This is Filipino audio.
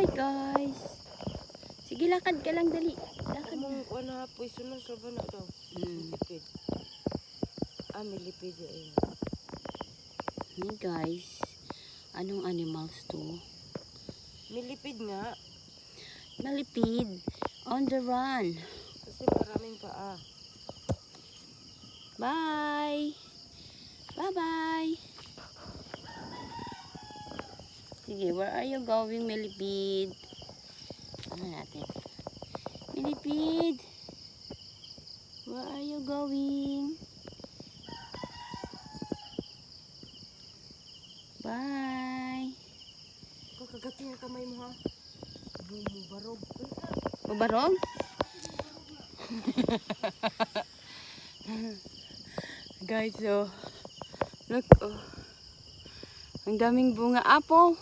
Hi guys. Sige, lakad ka lang, dali. Lakad na. Mong kuha na po, isunod sa bana daw. Milipid. Milipid yun. Hey guys. Anong animals to? Milipid nga. Nalipid. On the run. Kasi maraming paa. Bye. Bye-bye. Sige, where are you going, Millipede? Ano natin? Millipede! Where are you going? Bye! Kakagati yung kamay mo, ha? Bumubarog. Mabarog? Guys, oh. Look, oh. Ang daming bunga apple.